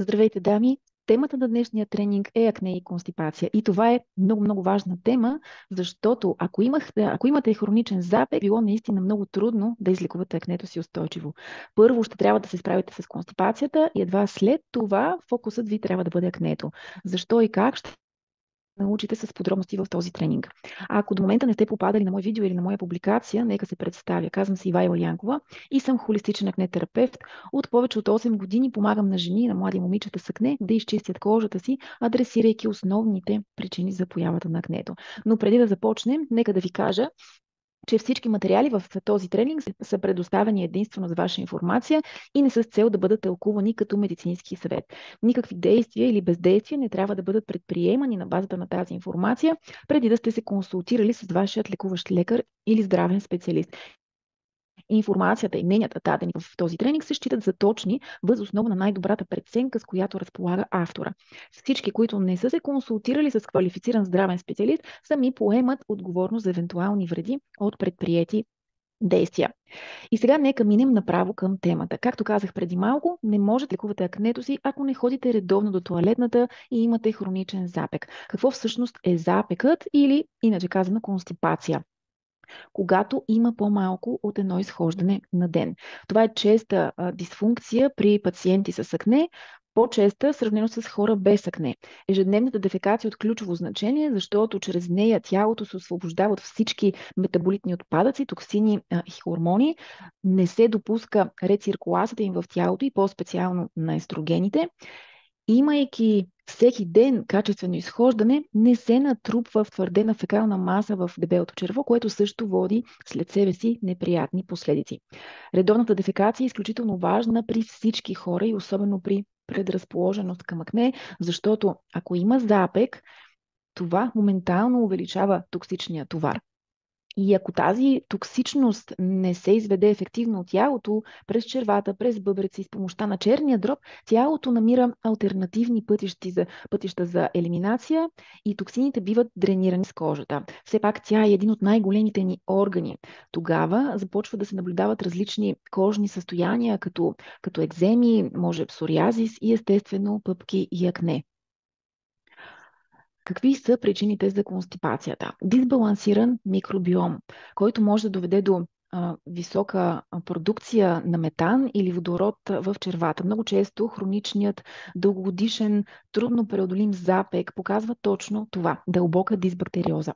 Здравейте, дами! Темата на днешния тренинг е акне и констипация. И това е много, много важна тема, защото ако имате хроничен запек, било наистина много трудно да излекувате акнето си устойчиво. Първо ще трябва да се справите с констипацията и едва след това фокусът ви трябва да бъде акнето. Защо и как ще научите с подробности в този тренинг. А ако до момента не сте попадали на мое видео или на моя публикация, нека се представя. Казвам се Ивайла Янкова и съм холистичен акне-терапевт. От повече от 8 години помагам на жени и на млади момичета с акне да изчистят кожата си, адресирайки основните причини за появата на акнето. Но преди да започнем, нека да ви кажа, че всички материали в този тренинг са предоставени единствено за ваша информация и не са с цел да бъдат тълкувани като медицински съвет. Никакви действия или бездействия не трябва да бъдат предприемани на базата на тази информация, преди да сте се консултирали с вашият лекуващ лекар или здравен специалист. Информацията и мненията, дадени в този тренинг, се считат за точни въз основа на най-добрата преценка, с която разполага автора. Всички, които не са се консултирали с квалифициран здравен специалист, сами поемат отговорност за евентуални вреди от предприети действия. И сега нека минем направо към темата. Както казах преди малко, не можете да лекувате акнето си, ако не ходите редовно до тоалетната и имате хроничен запек. Какво всъщност е запекът или, иначе казано, констипация? Когато има по-малко от едно изхождане на ден. Това е честа дисфункция при пациенти с акне, по-честа сравнено с хора без акне. Ежедневната дефекация е от ключово значение, защото чрез нея тялото се освобождава от всички метаболитни отпадъци, токсини и хормони, не се допуска рециркулацията им в тялото и по-специално на естрогените. Имайки всеки ден качествено изхождане, не се натрупва втвърдена фекална маса в дебелото черво, което също води след себе си неприятни последици. Редовната дефекация е изключително важна при всички хора и особено при предразположеност към акне, защото ако има запек, това моментално увеличава токсичния товар. И ако тази токсичност не се изведе ефективно от тялото, през червата, през бъбреци, с помощта на черния дроб, тялото намира алтернативни пътища за елиминация и токсините биват дренирани с кожата. Все пак тя е един от най-големите ни органи. Тогава започва да се наблюдават различни кожни състояния, като екземи, може псориазис и естествено пъпки и акне. Какви са причините за констипацията? Дисбалансиран микробиом, който може да доведе до висока продукция на метан или водород в червата. Много често хроничният, дългогодишен, трудно преодолим запек показва точно това – дълбока дисбактериоза.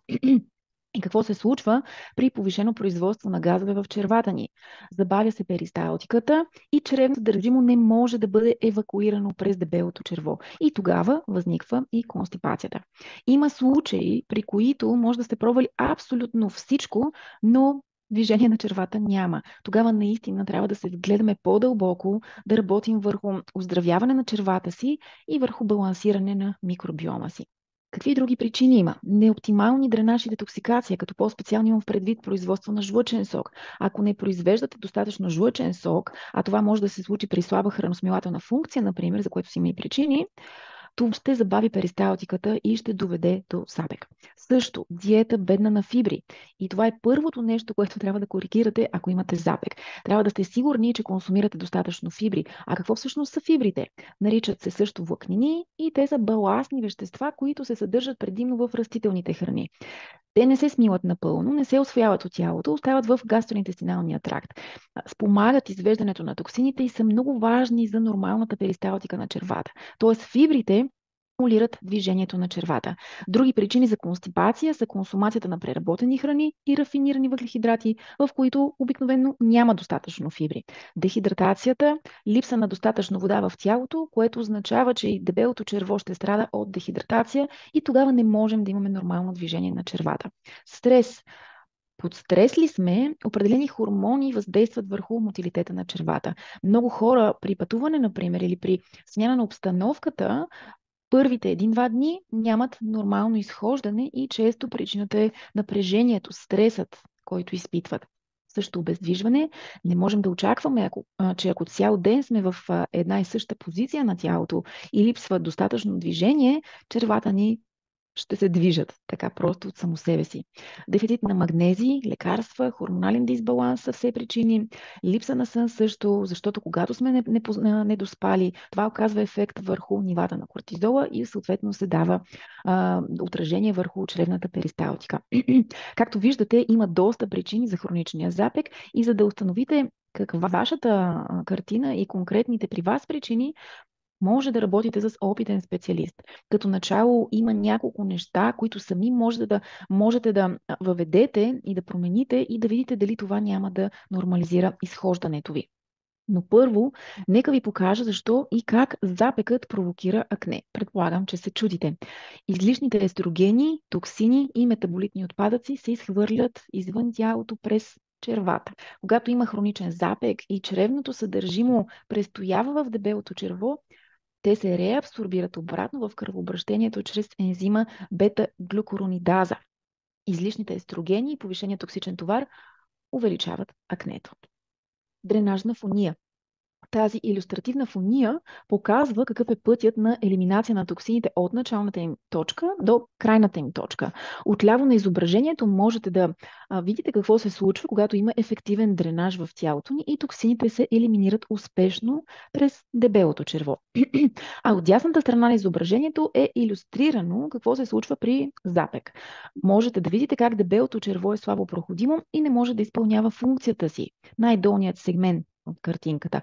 И какво се случва при повишено производство на газове в червата ни? Забавя се перисталтиката и чревното държимо не може да бъде евакуирано през дебелото черво. И тогава възниква и констипацията. Има случаи, при които може да сте пробвали абсолютно всичко, но движение на червата няма. Тогава наистина трябва да се вгледаме по-дълбоко, да работим върху оздравяване на червата си и върху балансиране на микробиома си. Какви други причини има? Неоптимални дренаж и детоксикация, като по-специално имам в предвид производство на жлъчен сок. Ако не произвеждате достатъчно жлъчен сок, а това може да се случи при слаба храносмилателна функция, например, за което си има и причини, това ще забави перисталтиката и ще доведе до запек. Също, диета бедна на фибри. И това е първото нещо, което трябва да коригирате, ако имате запек. Трябва да сте сигурни, че консумирате достатъчно фибри. А какво всъщност са фибрите? Наричат се също влакнини и те са баластни вещества, които се съдържат предимно в растителните храни. Те не се смилат напълно, не се усвояват от тялото, остават в гастроинтестиналния тракт. Спомагат извеждането на токсините и са много важни за нормалната перисталтика на червата. Тоест фибрите стимулират движението на червата. Други причини за констипация са консумацията на преработени храни и рафинирани въглехидрати, в които обикновено няма достатъчно фибри. Дехидратацията, липса на достатъчно вода в тялото, което означава, че и дебелото черво ще страда от дехидратация и тогава не можем да имаме нормално движение на червата. Стрес. Под стрес ли сме, определени хормони въздействат върху мотилитета на червата. Много хора при пътуване, например, или при смяна на обстановката, първите 1-2 дни нямат нормално изхождане и често причината е напрежението, стресът, който изпитват. Също обездвижване. Не можем да очакваме, че ако цял ден сме в една и съща позиция на тялото и липсва достатъчно движение, червата ни ще се движат така просто от само себе си. Дефицит на магнезий, лекарства, хормонален дисбаланс са все причини. Липса на сън също, защото когато сме недоспали, това оказва ефект върху нивата на кортизола и съответно се дава отражение върху чревната перисталтика. Както виждате, има доста причини за хроничния запек и за да установите каква вашата картина и конкретните при вас причини, може да работите с опитен специалист. Като начало има няколко неща, които сами можете да въведете и да промените и да видите дали това няма да нормализира изхождането ви. Но първо, нека ви покажа защо и как запекът провокира акне. Предполагам, че се чудите. Излишните естрогени, токсини и метаболитни отпадъци се изхвърлят извън тялото през червата. Когато има хроничен запек и чревното съдържимо престоява в дебелото черво, те се реабсорбират обратно в кръвообращението чрез ензима бета-глюкуронидаза. Излишните естрогени и повишения токсичен товар увеличават акнето. Дренажна фония. Тази илюстративна фония показва какъв е пътят на елиминация на токсините от началната им точка до крайната им точка. Отляво на изображението можете да видите какво се случва, когато има ефективен дренаж в тялото ни и токсините се елиминират успешно през дебелото черво. А от дясната страна на изображението е илюстрирано какво се случва при запек. Можете да видите как дебелото черво е слабо проходимо и не може да изпълнява функцията си. Най-долният сегмент от картинката.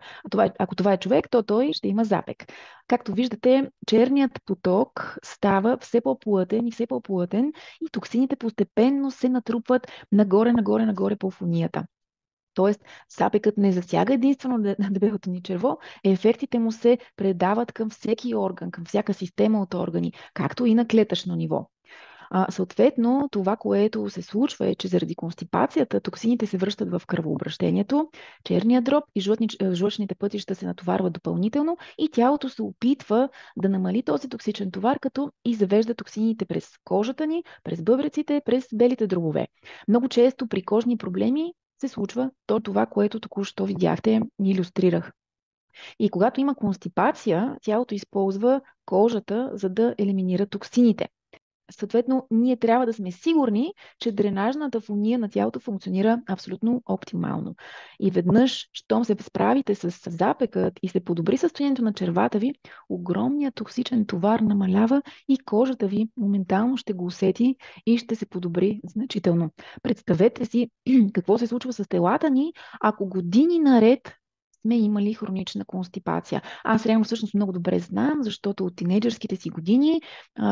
Ако това е човек, то той ще има запек. Както виждате, черният поток става все по-плътен и все по-плътен и токсините постепенно се натрупват нагоре по фонията. Тоест, запекът не засяга единствено дебелото ни черво, ефектите му се предават към всеки орган, към всяка система от органи, както и на клетъчно ниво. Съответно, това, което се случва е, че заради констипацията токсините се връщат в кръвообращението, черния дроб и жлъчните пътища се натоварват допълнително и тялото се опитва да намали този токсичен товар, като и завежда токсините през кожата ни, през бъбреците, през белите дробове. Много често при кожни проблеми се случва това, което току-що видяхте, ни илюстрирах. И когато има констипация, тялото използва кожата, за да елиминира токсините. Съответно, ние трябва да сме сигурни, че дренажната фония на тялото функционира абсолютно оптимално. И веднъж, щом се справите с запекът и се подобри състоянието на червата ви, огромният токсичен товар намалява и кожата ви моментално ще го усети и ще се подобри значително. Представете си какво се случва с телата ни, ако години наред сме имали хронична констипация. Аз реално всъщност много добре знам, защото от тинейджърските си години,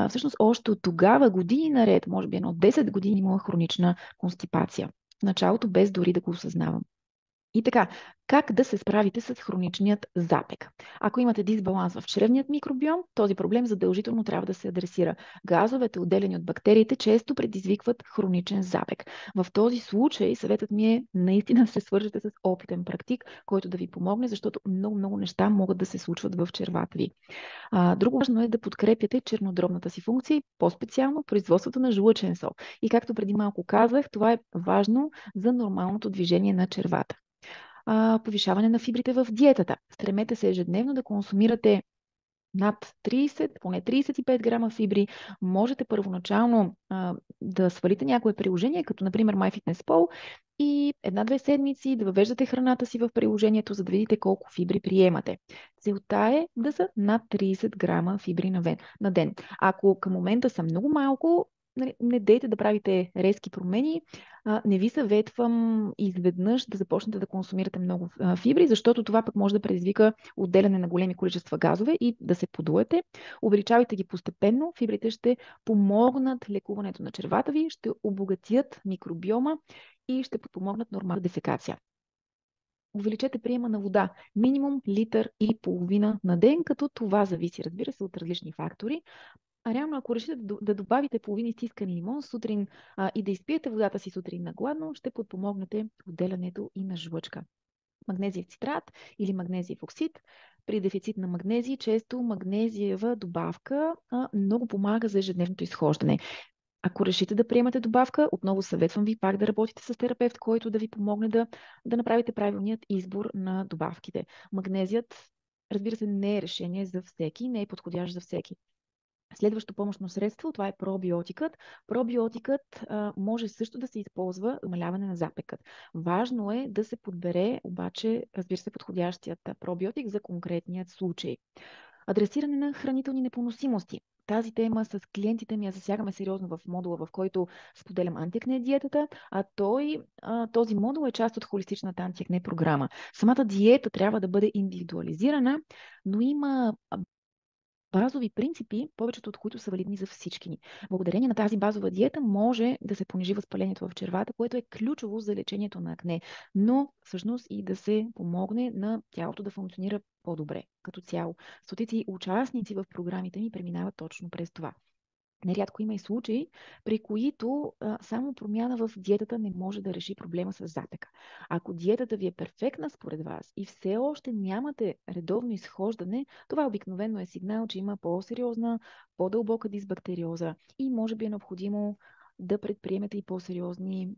всъщност още от тогава, години наред, може би едно 10 години имала хронична констипация. В началото без дори да го осъзнавам. И така, как да се справите с хроничният запек? Ако имате дисбаланс в чревният микробиом, този проблем задължително трябва да се адресира. Газовете, отделени от бактериите, често предизвикват хроничен запек. В този случай съветът ми е наистина да се свържете с опитен практик, който да ви помогне, защото много неща могат да се случват в червата ви. Друго важно е да подкрепяте чернодробната си функция и по-специално производството на жлъчен сок. И както преди малко казах, това е важно за нормалното движение на червата. Повишаване на фибрите в диетата. Стремете се ежедневно да консумирате над 30, поне 35 грама фибри. Можете първоначално да свалите някое приложение, като например MyFitnessPal, и 1-2 седмици да въвеждате храната си в приложението, за да видите колко фибри приемате. Целта е да са над 30 грама фибри на ден. Ако към момента са много малко, не дейте да правите резки промени. Не ви съветвам изведнъж да започнете да консумирате много фибри, защото това пък може да предизвика отделяне на големи количества газове и да се подуете. Увеличавайте ги постепенно. Фибрите ще помогнат лекуването на червата ви, ще обогатят микробиома и ще подпомогнат нормална дефекация. Увеличете приема на вода. Минимум литър и половина на ден, като това зависи, разбира се, от различни фактори. А реално, ако решите да добавите половин изтискан лимон сутрин и да изпиете водата си сутрин на гладно, ще подпомогнете отделянето и на жлъчка. Магнезиев цитрат или магнезиев оксид. При дефицит на магнезий, често магнезиева добавка много помага за ежедневното изхождане. Ако решите да приемате добавка, отново съветвам ви пак да работите с терапевт, който да ви помогне да направите правилният избор на добавките. Магнезият, разбира се, не е решение за всеки, не е подходящ за всеки. Следващо помощно средство, това е пробиотикът. Пробиотикът може също да се използва за намаляване на запекът. Важно е да се подбере обаче, разбира се, подходящият пробиотик за конкретният случай. Адресиране на хранителни непоносимости. Тази тема с клиентите ми я засягаме сериозно в модула, в който споделям антиакне диетата, а този модул е част от холистичната антиакне програма. Самата диета трябва да бъде индивидуализирана, но има базови принципи, повечето от които са валидни за всички ни. Благодарение на тази базова диета може да се понижи възпалението в червата, което е ключово за лечението на акне, но всъщност и да се помогне на тялото да функционира по-добре като цяло. Стотици участници в програмите ми преминават точно през това. Нерядко има и случаи, при които само промяна в диетата не може да реши проблема с запека. Ако диетата ви е перфектна според вас и все още нямате редовно изхождане, това обикновено е сигнал, че има по-сериозна, по-дълбока дисбактериоза и може би е необходимо да предприемете и по-сериозни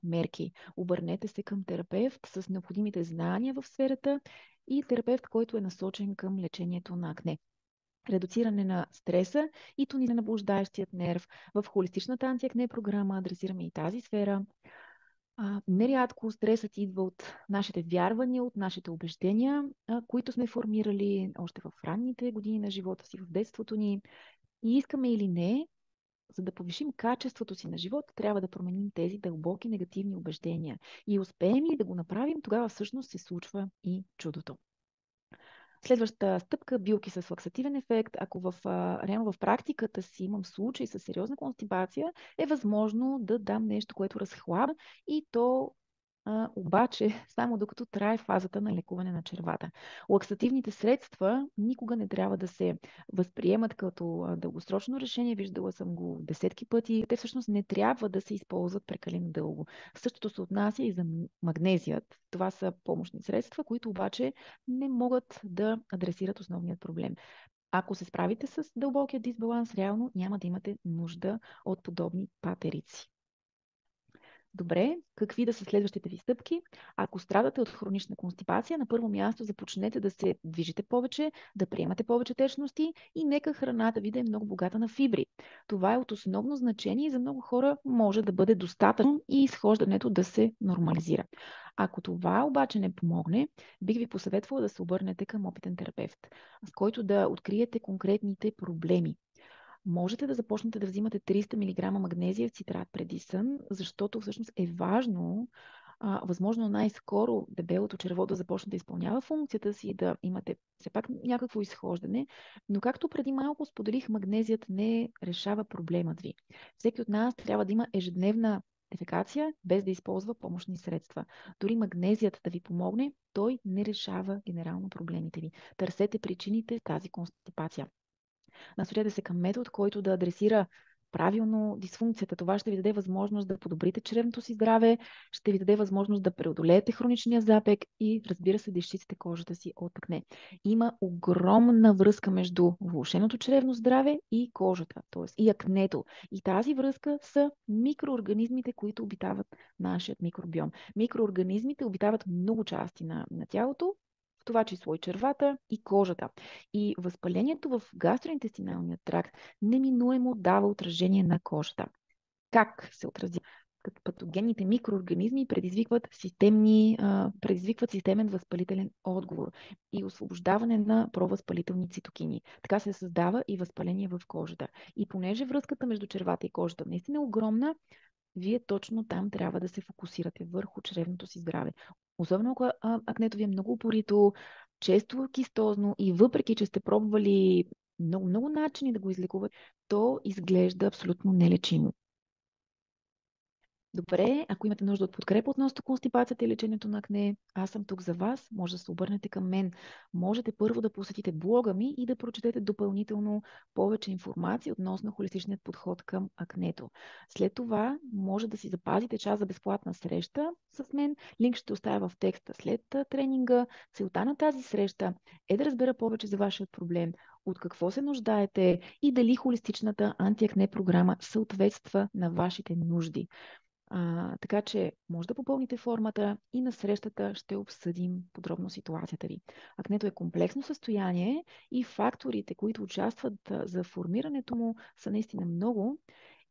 мерки. Обърнете се към терапевт с необходимите знания в сферата и терапевт, който е насочен към лечението на акне. Редуциране на стреса и тонизиране на блуждаещият нерв. В холистичната антиакне програма адресираме и тази сфера. Нерядко стресът идва от нашите вярвания, от нашите убеждения, които сме формирали още в ранните години на живота си, в детството ни. И искаме или не, за да повишим качеството си на живот, трябва да променим тези дълбоки негативни убеждения. И успеем ли да го направим, тогава всъщност се случва и чудото. Следващата стъпка – билки с лаксативен ефект. Ако реално в практиката си имам случай с сериозна констипация, е възможно да дам нещо, което разхлабва и то обаче само докато трае фазата на лекуване на червата. Лаксативните средства никога не трябва да се възприемат като дългосрочно решение. Виждала съм го десетки пъти. Те всъщност не трябва да се използват прекалено дълго. Същото се отнася и за магнезият. Това са помощни средства, които обаче не могат да адресират основният проблем. Ако се справите с дълбокия дисбаланс, реално няма да имате нужда от подобни патерици. Добре, какви да са следващите ви стъпки? Ако страдате от хронична констипация, на първо място започнете да се движите повече, да приемате повече течности и нека храната ви да е много богата на фибри. Това е от основно значение и за много хора може да бъде достатъчно и изхождането да се нормализира. Ако това обаче не помогне, бих ви посъветвала да се обърнете към опитен терапевт, с който да откриете конкретните проблеми. Можете да започнете да взимате 300 мг магнезия в цитрат преди сън, защото всъщност е важно, възможно най-скоро дебелото черво да започне да изпълнява функцията си, да имате все пак някакво изхождане, но както преди малко споделих, магнезият не решава проблемът ви. Всеки от нас трябва да има ежедневна дефекация, без да използва помощни средства. Дори магнезият да ви помогне, той не решава генерално проблемите ви. Търсете причините тази констипация. Насочете се към метод, който да адресира правилно дисфункцията. Това ще ви даде възможност да подобрите чревното си здраве, ще ви даде възможност да преодолеете хроничния запек и, разбира се, да изчистите кожата си от акне. Има огромна връзка между влошеното чревно здраве и кожата, т.е. и акнето. И тази връзка са микроорганизмите, които обитават нашият микробиом. Микроорганизмите обитават много части на тялото, в това число и червата и кожата. И възпалението в гастроинтестиналния тракт неминуемо дава отражение на кожата. Как се отрази? Като патогенните микроорганизми предизвикват системен възпалителен отговор и освобождаване на провъзпалителни цитокини. Така се създава и възпаление в кожата. И понеже връзката между червата и кожата наистина е огромна, вие точно там трябва да се фокусирате върху чревното си здраве. Особено ако акнето ви е много упорито, често кистозно и въпреки, че сте пробвали много начини да го излекувате, то изглежда абсолютно нелечимо. Добре, ако имате нужда от подкрепа относно констипацията и лечението на акне, аз съм тук за вас, може да се обърнете към мен. Можете първо да посетите блога ми и да прочетете допълнително повече информация относно холистичният подход към акнето. След това може да си запазите час за безплатна среща с мен. Линк ще оставя в текста след тренинга. Целта на тази среща е да разбера повече за вашия проблем, от какво се нуждаете и дали холистичната антиакне програма съответства на вашите нужди. Така че може да попълните формата и на срещата ще обсъдим подробно ситуацията ви. Акнето е комплексно състояние и факторите, които участват за формирането му, са наистина много.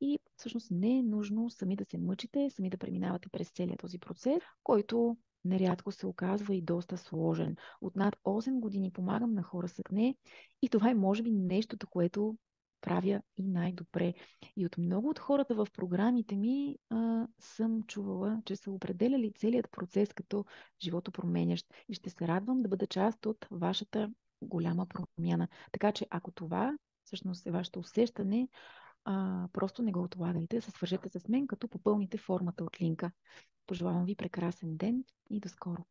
И всъщност не е нужно сами да се мъчите, сами да преминавате през целият този процес, който нерядко се оказва и доста сложен. От над 8 години помагам на хора с акне и това е може би нещото, което правя и най-добре. И от много от хората в програмите ми съм чувала, че са определяли целият процес като живото променящ. И ще се радвам да бъда част от вашата голяма промяна. Така че ако това всъщност е вашето усещане, просто не го отлагайте, се свържете с мен, като попълните формата от линка. Пожелавам ви прекрасен ден и до скоро!